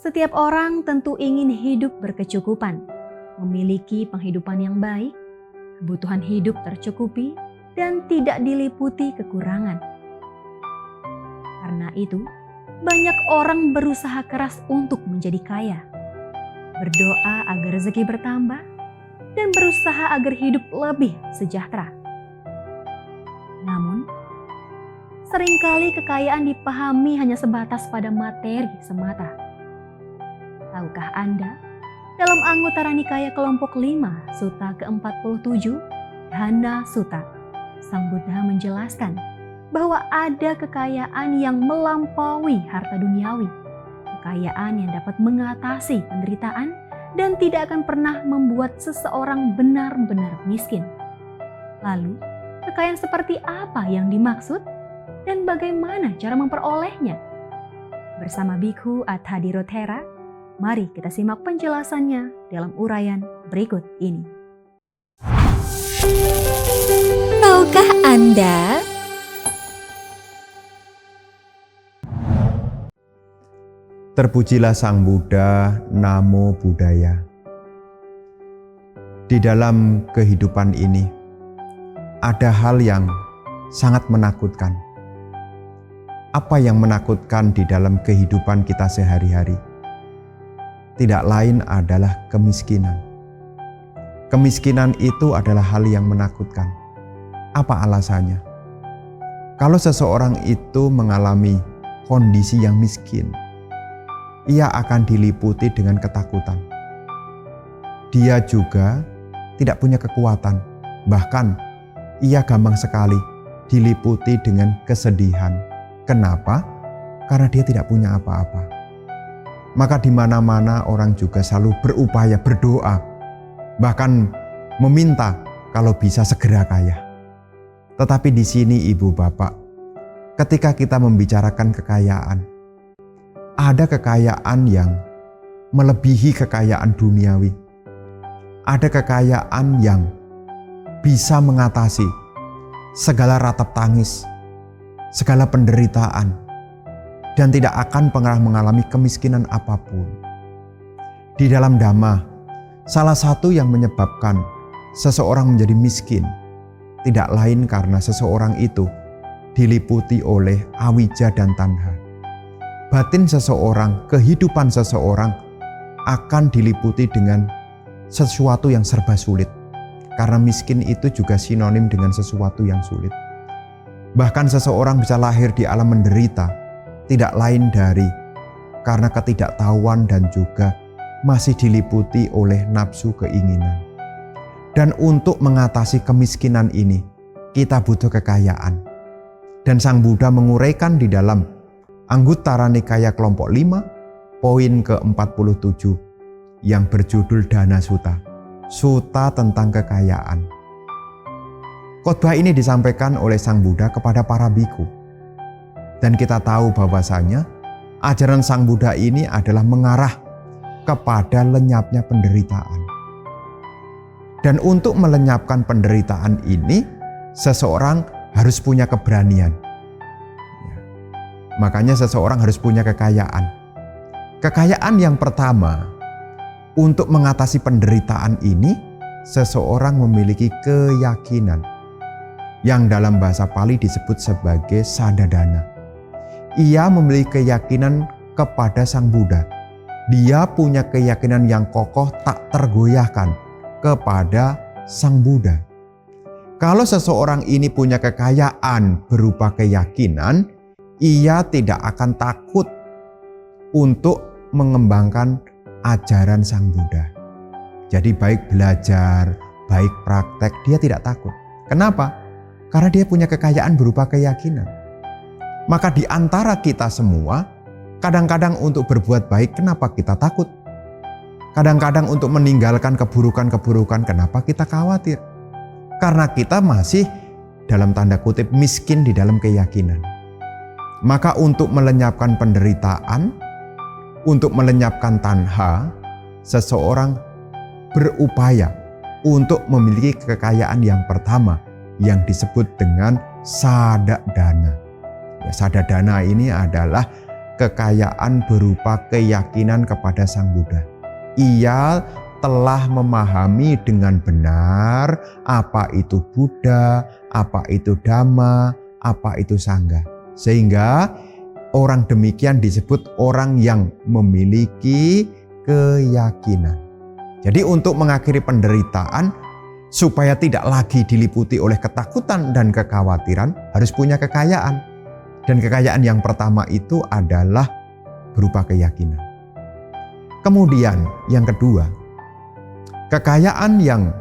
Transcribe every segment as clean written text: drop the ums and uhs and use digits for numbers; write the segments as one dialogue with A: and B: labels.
A: Setiap orang tentu ingin hidup berkecukupan, memiliki penghidupan yang baik, kebutuhan hidup tercukupi, dan tidak diliputi kekurangan. Karena itu, banyak orang berusaha keras untuk menjadi kaya, berdoa agar rezeki bertambah, dan berusaha agar hidup lebih sejahtera. Namun, seringkali kekayaan dipahami hanya sebatas pada materi semata. Tahukah Anda, dalam Anguttara Nikaya kelompok 5, Sutta ke-47, Dhana Sutta, Sang Buddha menjelaskan bahwa ada kekayaan yang melampaui harta duniawi, kekayaan yang dapat mengatasi penderitaan dan tidak akan pernah membuat seseorang benar-benar miskin. Lalu, kekayaan seperti apa yang dimaksud dan bagaimana cara memperolehnya? Bersama Bhikkhu Attadirothera, mari kita simak penjelasannya dalam uraian berikut ini.
B: Tahukah Anda?
C: Terpujilah Sang Buddha, Namo Buddhaya. Di dalam kehidupan ini, ada hal yang sangat menakutkan. Apa yang menakutkan di dalam kehidupan kita sehari-hari? Tidak lain adalah kemiskinan. Kemiskinan itu adalah hal yang menakutkan. Apa alasannya? Kalau seseorang itu mengalami kondisi yang miskin, ia akan diliputi dengan ketakutan. Dia juga tidak punya kekuatan, bahkan ia gampang sekali diliputi dengan kesedihan. Kenapa? Karena dia tidak punya apa-apa. Maka di mana-mana orang juga selalu berupaya berdoa, bahkan meminta kalau bisa segera kaya. Tetapi di sini Ibu Bapak, ketika kita membicarakan kekayaan, ada kekayaan yang melebihi kekayaan duniawi. Ada kekayaan yang bisa mengatasi segala ratap tangis, segala penderitaan, dan tidak akan pernah mengalami kemiskinan apapun. Di dalam Dhamma, salah satu yang menyebabkan seseorang menjadi miskin tidak lain karena seseorang itu diliputi oleh awija dan tanha. Batin seseorang, kehidupan seseorang akan diliputi dengan sesuatu yang serba sulit. Karena miskin itu juga sinonim dengan sesuatu yang sulit. Bahkan seseorang bisa lahir di alam menderita, tidak lain dari karena ketidaktahuan dan juga masih diliputi oleh nafsu keinginan. Dan untuk mengatasi kemiskinan ini, kita butuh kekayaan. Dan Sang Buddha menguraikan di dalam Anguttara Nikaya kelompok 5, poin ke-47 yang berjudul Dhana Sutta, Sutta tentang kekayaan. Khotbah ini disampaikan oleh Sang Buddha kepada para bhikkhu. Dan kita tahu bahwasanya ajaran Sang Buddha ini adalah mengarah kepada lenyapnya penderitaan. Dan untuk melenyapkan penderitaan ini, seseorang harus punya keberanian. Makanya seseorang harus punya kekayaan. Kekayaan yang pertama, untuk mengatasi penderitaan ini, seseorang memiliki keyakinan yang dalam bahasa Pali disebut sebagai sadadana. Ia memiliki keyakinan kepada Sang Buddha. Dia punya keyakinan yang kokoh tak tergoyahkan kepada Sang Buddha. Kalau seseorang ini punya kekayaan berupa keyakinan, ia tidak akan takut untuk mengembangkan ajaran Sang Buddha. Jadi baik belajar, baik praktek, dia tidak takut. Kenapa? Karena dia punya kekayaan berupa keyakinan. Maka di antara kita semua, kadang-kadang untuk berbuat baik, kenapa kita takut? Kadang-kadang untuk meninggalkan keburukan-keburukan, kenapa kita khawatir? Karena kita masih dalam tanda kutip miskin di dalam keyakinan. Maka untuk melenyapkan penderitaan, untuk melenyapkan tanha, seseorang berupaya untuk memiliki kekayaan yang pertama yang disebut dengan sadadana. Ya, sadadana ini adalah kekayaan berupa keyakinan kepada Sang Buddha. Ia telah memahami dengan benar apa itu Buddha, apa itu Dhamma, apa itu Sangha. Sehingga orang demikian disebut orang yang memiliki keyakinan. Jadi untuk mengakhiri penderitaan, supaya tidak lagi diliputi oleh ketakutan dan kekhawatiran, harus punya kekayaan. Dan kekayaan yang pertama itu adalah berupa keyakinan. Kemudian yang kedua, kekayaan yang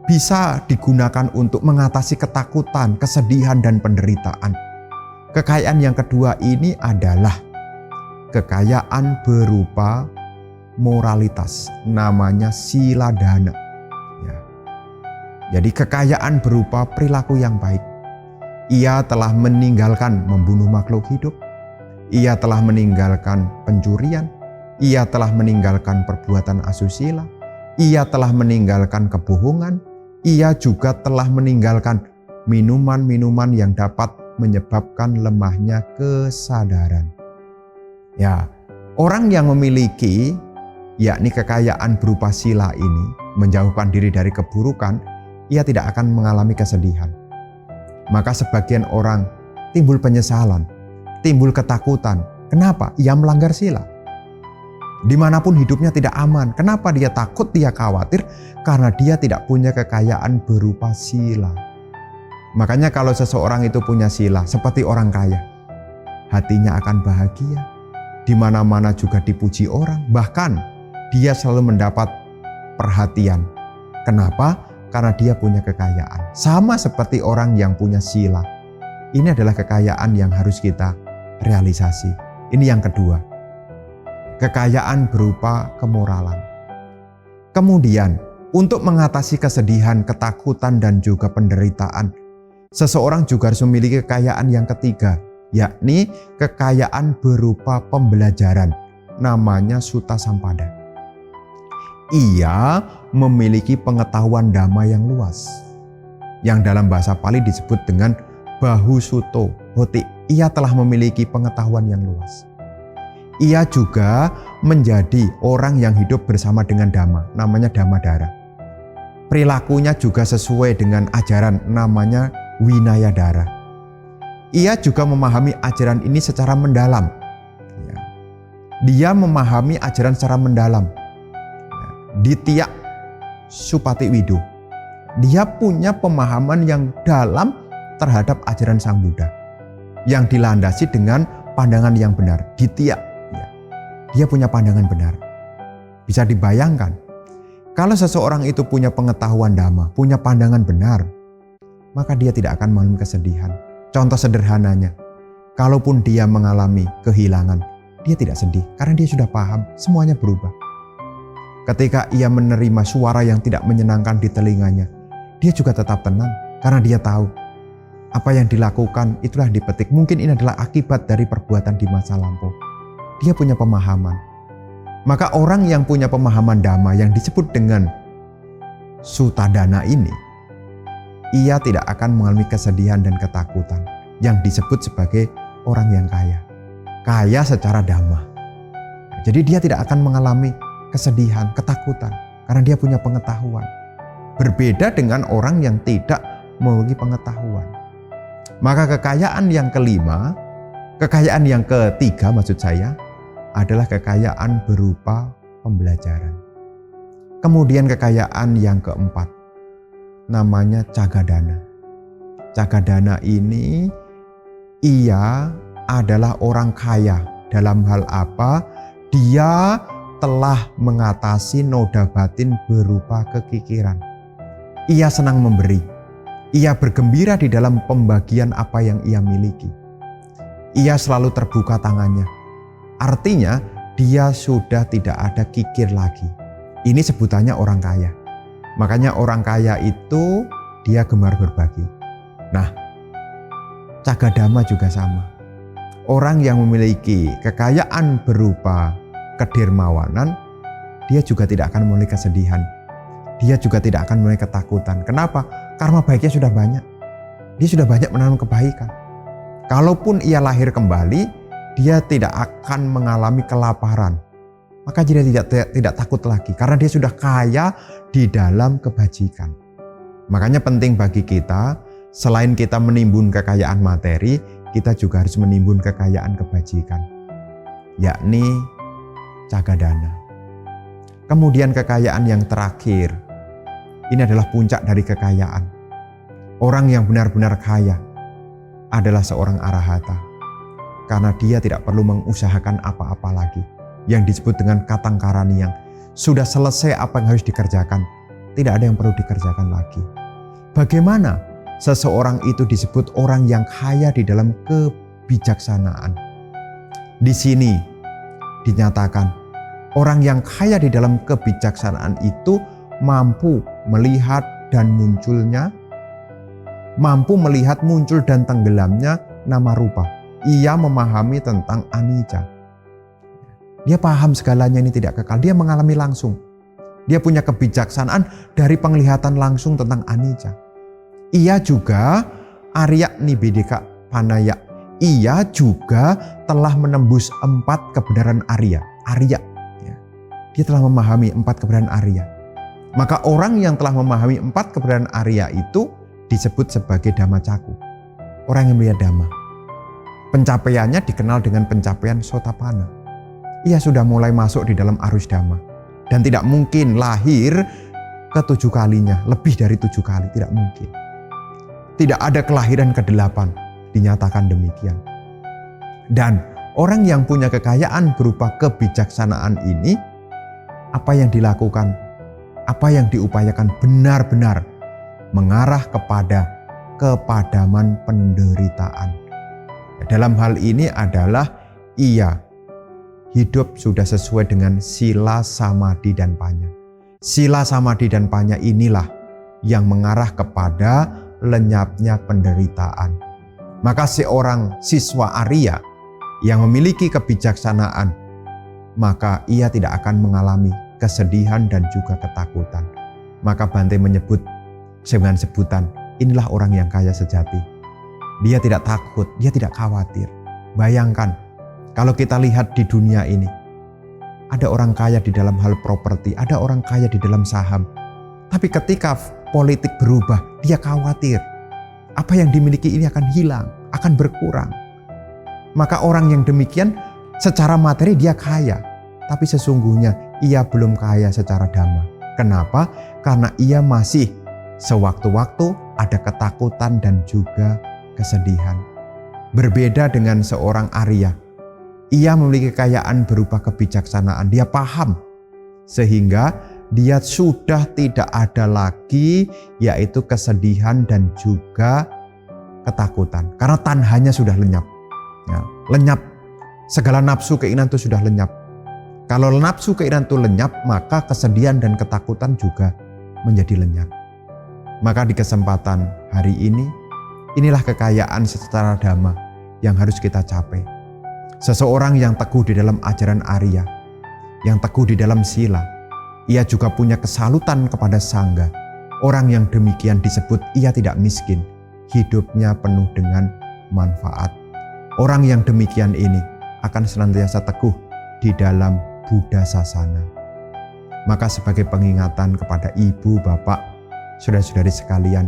C: bisa digunakan untuk mengatasi ketakutan, kesedihan, dan penderitaan. Kekayaan yang kedua ini adalah kekayaan berupa moralitas, namanya sila dana. Ya. Jadi kekayaan berupa perilaku yang baik. Ia telah meninggalkan membunuh makhluk hidup. Ia telah meninggalkan pencurian. Ia telah meninggalkan perbuatan asusila. Ia telah meninggalkan kebohongan. Ia juga telah meninggalkan minuman-minuman yang dapat menyebabkan lemahnya kesadaran. Ya, orang yang memiliki yakni kekayaan berupa sila ini, menjauhkan diri dari keburukan, ia tidak akan mengalami kesedihan. Maka sebagian orang timbul penyesalan, timbul ketakutan. Kenapa? Ia melanggar sila. Dimanapun hidupnya tidak aman. Kenapa dia takut, dia khawatir? Karena dia tidak punya kekayaan berupa sila. Makanya kalau seseorang itu punya sila seperti orang kaya, hatinya akan bahagia. Di mana-mana juga dipuji orang. Bahkan dia selalu mendapat perhatian. Kenapa? Karena dia punya kekayaan. Sama seperti orang yang punya sila. Ini adalah kekayaan yang harus kita realisasi. Ini yang kedua. Kekayaan berupa kemoralan. Kemudian, untuk mengatasi kesedihan, ketakutan, dan juga penderitaan, seseorang juga harus memiliki kekayaan yang ketiga, yakni kekayaan berupa pembelajaran, namanya Sutta Sampada. Ia memiliki pengetahuan Dhamma yang luas, yang dalam bahasa Pali disebut dengan Bahu Sutto Hoti. Ia telah memiliki pengetahuan yang luas. Ia juga menjadi orang yang hidup bersama dengan Dhamma, namanya Dhammadhara. Perilakunya juga sesuai dengan ajaran, namanya Winayadhara. Ia juga memahami ajaran ini secara mendalam. Dia memahami ajaran secara mendalam. Ditya Supatiwido. Dia punya pemahaman yang dalam terhadap ajaran Sang Buddha, yang dilandasi dengan pandangan yang benar. Ditya. Dia punya pandangan benar. Bisa dibayangkan, kalau seseorang itu punya pengetahuan Dhamma, punya pandangan benar, maka dia tidak akan mengalami kesedihan. Contoh sederhananya, kalaupun dia mengalami kehilangan, dia tidak sedih karena dia sudah paham, semuanya berubah. Ketika ia menerima suara yang tidak menyenangkan di telinganya, dia juga tetap tenang karena dia tahu apa yang dilakukan itulah dipetik. Mungkin ini adalah akibat dari perbuatan di masa lampau. Dia punya pemahaman. Maka orang yang punya pemahaman Dhamma yang disebut dengan Sutadana ini, ia tidak akan mengalami kesedihan dan ketakutan yang disebut sebagai orang yang kaya. Kaya secara Dhamma. Jadi dia tidak akan mengalami kesedihan, ketakutan karena dia punya pengetahuan. Berbeda dengan orang yang tidak memiliki pengetahuan. Maka kekayaan yang kelima, kekayaan yang ketiga maksud saya, adalah kekayaan berupa pembelajaran. Kemudian kekayaan yang keempat, namanya Cagadana. Cagadana ini, ia adalah orang kaya. Dalam hal apa? Dia telah mengatasi noda batin berupa kekikiran. Ia senang memberi. Ia bergembira di dalam pembagian apa yang ia miliki. Ia selalu terbuka tangannya. Artinya dia sudah tidak ada kikir lagi. Ini sebutannya orang kaya. Makanya orang kaya itu dia gemar berbagi. Nah, Cagadama juga sama. Orang yang memiliki kekayaan berupa kedermawanan, dia juga tidak akan memiliki kesedihan. Dia juga tidak akan memiliki ketakutan. Kenapa? Karma baiknya sudah banyak. Dia sudah banyak menanam kebaikan. Kalaupun ia lahir kembali, dia tidak akan mengalami kelaparan. Maka dia tidak takut lagi karena dia sudah kaya di dalam kebajikan. Makanya penting bagi kita, selain kita menimbun kekayaan materi, kita juga harus menimbun kekayaan kebajikan, yakni cagadana. Kemudian kekayaan yang terakhir, ini adalah puncak dari kekayaan. Orang yang benar-benar kaya adalah seorang arahata, karena dia tidak perlu mengusahakan apa-apa lagi. Yang disebut dengan katang karaniang, sudah selesai apa yang harus dikerjakan, tidak ada yang perlu dikerjakan lagi. Bagaimana seseorang itu disebut orang yang kaya di dalam kebijaksanaan? Di sini dinyatakan orang yang kaya di dalam kebijaksanaan itu mampu melihat muncul dan tenggelamnya nama rupa. Ia memahami tentang anicca. Dia paham segalanya ini tidak kekal. Dia mengalami langsung. Dia punya kebijaksanaan dari penglihatan langsung tentang anicca. Ia juga Arya Nibedeka Panaya. Ia juga telah menembus 4 kebenaran Arya. Dia telah memahami 4 kebenaran Arya. Maka orang yang telah memahami 4 kebenaran Arya itu disebut sebagai Dhammacakkhu. Orang yang melihat Dhamma. Pencapaiannya dikenal dengan pencapaian Sotapanna. Ia sudah mulai masuk di dalam arus Dhamma. Dan tidak mungkin lahir ke-7 kalinya, lebih dari 7 kali, tidak mungkin. Tidak ada kelahiran ke-8, dinyatakan demikian. Dan orang yang punya kekayaan berupa kebijaksanaan ini, apa yang dilakukan, apa yang diupayakan benar-benar mengarah kepada kepadaman penderitaan. Dalam hal ini adalah ia hidup sudah sesuai dengan sila, samadhi, dan panya. Sila, samadhi, dan panya inilah yang mengarah kepada lenyapnya penderitaan. Maka seorang siswa Arya yang memiliki kebijaksanaan, maka ia tidak akan mengalami kesedihan dan juga ketakutan. Maka Bhante menyebut dengan sebutan, inilah orang yang kaya sejati. Dia tidak takut, dia tidak khawatir. Bayangkan, kalau kita lihat di dunia ini, ada orang kaya di dalam hal properti, ada orang kaya di dalam saham. Tapi ketika politik berubah, dia khawatir. Apa yang dimiliki ini akan hilang, akan berkurang. Maka orang yang demikian, secara materi dia kaya. Tapi sesungguhnya ia belum kaya secara dhamma. Kenapa? Karena ia masih sewaktu-waktu ada ketakutan dan juga kesedihan. Berbeda dengan seorang Arya. Ia memiliki kekayaan berupa kebijaksanaan. Dia paham. Sehingga dia sudah tidak ada lagi yaitu kesedihan dan juga ketakutan. Karena tanhanya sudah lenyap. Ya, lenyap. Segala nafsu keinginan itu sudah lenyap. Kalau nafsu keinginan itu lenyap, maka kesedihan dan ketakutan juga menjadi lenyap. Maka di kesempatan hari ini, inilah kekayaan secara dhamma yang harus kita capai. Seseorang yang teguh di dalam ajaran Arya, yang teguh di dalam sila, ia juga punya kesalutan kepada sangga. Orang yang demikian disebut ia tidak miskin, hidupnya penuh dengan manfaat. Orang yang demikian ini akan senantiasa teguh di dalam Buddha Sasana. Maka sebagai pengingatan kepada ibu, bapak, saudara-saudari sekalian,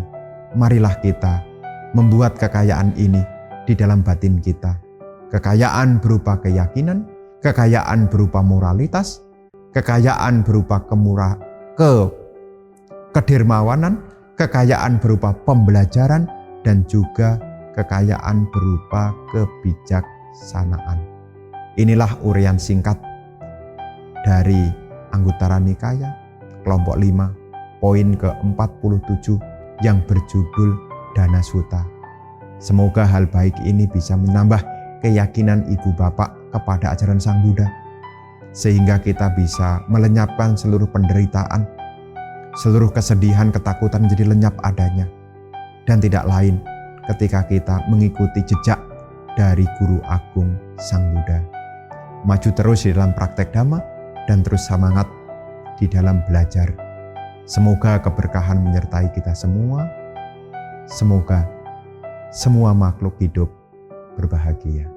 C: marilah kita membuat kekayaan ini di dalam batin kita. Kekayaan berupa keyakinan, kekayaan berupa moralitas, kekayaan berupa kedermawanan, kekayaan berupa pembelajaran, dan juga kekayaan berupa kebijaksanaan. Inilah uraian singkat dari Anguttara Nikaya kelompok 5 poin ke-47 yang berjudul Dana Sutta. Semoga hal baik ini bisa menambah keyakinan ibu bapak kepada ajaran Sang Buddha, sehingga kita bisa melenyapkan seluruh penderitaan, seluruh kesedihan, ketakutan menjadi lenyap adanya, dan tidak lain ketika kita mengikuti jejak dari Guru Agung Sang Buddha. Maju terus di dalam praktek Dhamma dan terus semangat di dalam belajar. Semoga keberkahan menyertai kita semua. Semoga semua makhluk hidup berbahagia.